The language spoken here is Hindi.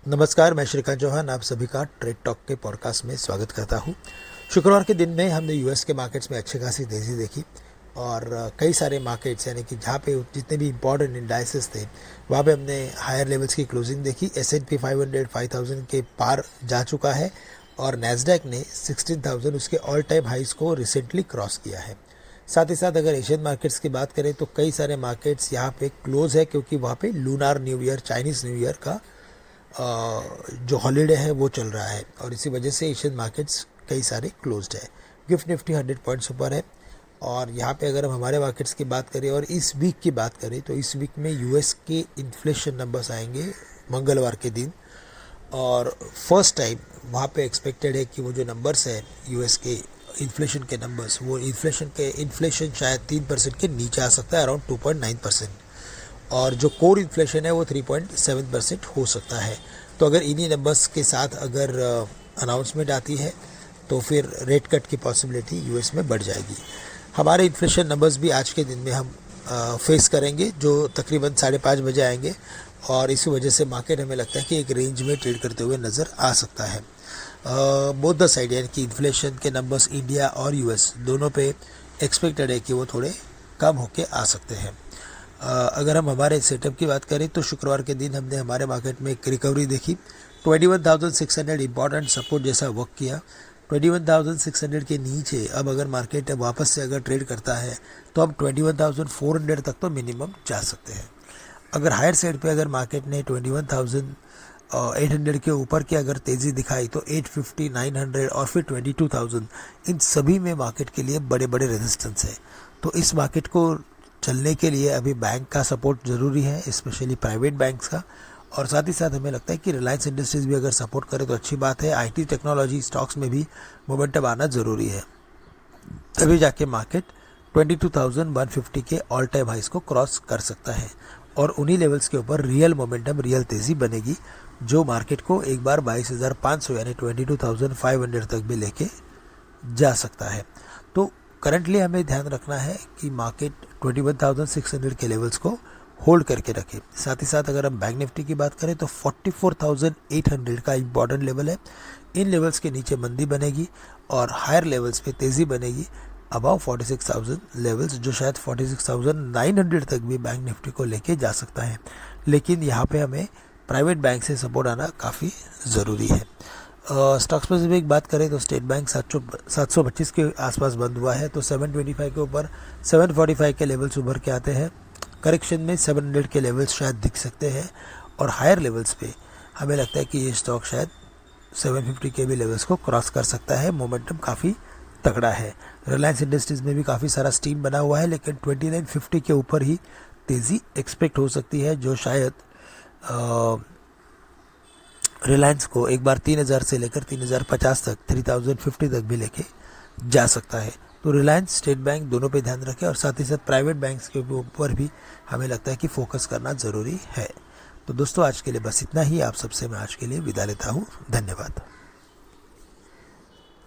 नमस्कार, मैं श्रीकांत चौहान आप सभी का ट्रेड टॉक के पॉडकास्ट में स्वागत करता हूं। शुक्रवार के दिन में हमने यूएस के मार्केट्स में अच्छी खासी तेज़ी देखी और कई सारे मार्केट्स यानी कि जहां पे जितने भी इंपॉर्टेंट इंडाइसेस थे वहां पे हमने हायर लेवल्स की क्लोजिंग देखी। S&P 500 5000 के पार जा चुका है और नैस्डैक ने 16,000 उसके ऑल टाइम हाइज को रिसेंटली क्रॉस किया है। साथ ही साथ अगर एशियन मार्केट्स की बात करें तो कई सारे मार्केट्स यहाँ पे क्लोज है क्योंकि वहाँ पे lunar new year Chinese new year का जो हॉलीडे है वो चल रहा है और इसी वजह से एशियन मार्केट्स कई सारे क्लोज्ड है। गिफ्ट निफ्टी 100 पॉइंट्स ऊपर है और यहाँ पे अगर हम हमारे मार्केट्स की बात करें और इस वीक की बात करें तो इस वीक में यूएस के इन्फ्लेशन नंबर्स आएंगे मंगलवार के दिन और फर्स्ट टाइम वहाँ पे एक्सपेक्टेड है कि वो जो नंबर्स है यूएस के इन्फ्लेशन के नंबर्स वो इन्फ्लेशन शायद 3% के नीचे आ सकता है, अराउंड 2.9%। और जो कोर इन्फ्लेशन है वो 3.7% हो सकता है। तो अगर इन्हीं नंबर्स के साथ अगर अनाउंसमेंट आती है तो फिर रेट कट की पॉसिबिलिटी यूएस में बढ़ जाएगी। हमारे इन्फ्लेशन नंबर्स भी आज के दिन में हम फेस करेंगे जो तकरीबन 5:30 बजे आएंगे और इसी वजह से मार्केट हमें लगता है कि एक रेंज में ट्रेड करते हुए नज़र आ सकता है। बोथ द साइड यानी कि इन्फ्लेशन के नंबर्स इंडिया और यूएस दोनों पे एक्सपेक्टेड है कि वो थोड़े कम होके आ सकते हैं। अगर हम हमारे सेटअप की बात करें तो शुक्रवार के दिन हमने हमारे मार्केट में एक रिकवरी देखी। 21,600 इंपॉर्टेंट सपोर्ट जैसा वर्क किया। 21,600 के नीचे अब अगर मार्केट वापस से अगर ट्रेड करता है तो अब 21,400 तक तो मिनिमम जा सकते हैं। अगर हायर साइड पे अगर मार्केट ने 21,800 के ऊपर की अगर तेज़ी दिखाई तो 850, 900 और फिर 22,000 इन सभी में मार्केट के लिए बड़े बड़े रेजिस्टेंस है। तो इस मार्केट को चलने के लिए अभी बैंक का सपोर्ट ज़रूरी है, स्पेशली प्राइवेट बैंक्स का, और साथ ही साथ हमें लगता है कि रिलायंस इंडस्ट्रीज भी अगर सपोर्ट करे तो अच्छी बात है। आईटी टेक्नोलॉजी स्टॉक्स में भी मोमेंटम आना ज़रूरी है, तभी जाके मार्केट 22,150 के ऑल टाइम हाइस को क्रॉस कर सकता है और उन्हीं लेवल्स के ऊपर रियल मोमेंटम, रियल तेज़ी बनेगी जो मार्केट को एक बार 22,500 यानी 22,500 तक भी लेके जा सकता है। तो करंटली हमें ध्यान रखना है कि मार्केट 21,600 के लेवल्स को होल्ड करके रखे। साथ ही साथ अगर हम बैंक निफ्टी की बात करें तो 44,800 का इम्पॉर्टेंट लेवल है। इन लेवल्स के नीचे मंदी बनेगी और हायर लेवल्स पे तेज़ी बनेगी अबाव 46,000 लेवल्स, जो शायद 46,900 तक भी बैंक निफ्टी को लेके जा सकता है। लेकिन यहाँ पे हमें प्राइवेट बैंक से सपोर्ट आना काफ़ी ज़रूरी है। स्टॉक्स में भी एक बात करें तो स्टेट बैंक 725 के आसपास बंद हुआ है, तो 725 के ऊपर 745 के लेवल्स उभर के आते हैं। करेक्शन में 700 के लेवल्स शायद दिख सकते हैं और हायर लेवल्स पे हमें लगता है कि ये स्टॉक शायद 750 के भी लेवल्स को क्रॉस कर सकता है। मोमेंटम काफ़ी तगड़ा है। रिलायंस इंडस्ट्रीज में भी काफ़ी सारा स्टीम बना हुआ है, लेकिन 2950 के ऊपर ही तेज़ी एक्सपेक्ट हो सकती है, जो शायद रिलायंस को एक बार 3,000 से लेकर 3,050 तक, 3,050 तक भी लेके जा सकता है। तो रिलायंस, स्टेट बैंक दोनों पे ध्यान रखें और साथ ही साथ प्राइवेट बैंक्स के ऊपर भी हमें लगता है कि फोकस करना ज़रूरी है। तो दोस्तों आज के लिए बस इतना ही। आप सबसे मैं आज के लिए विदा लेता हूँ। धन्यवाद।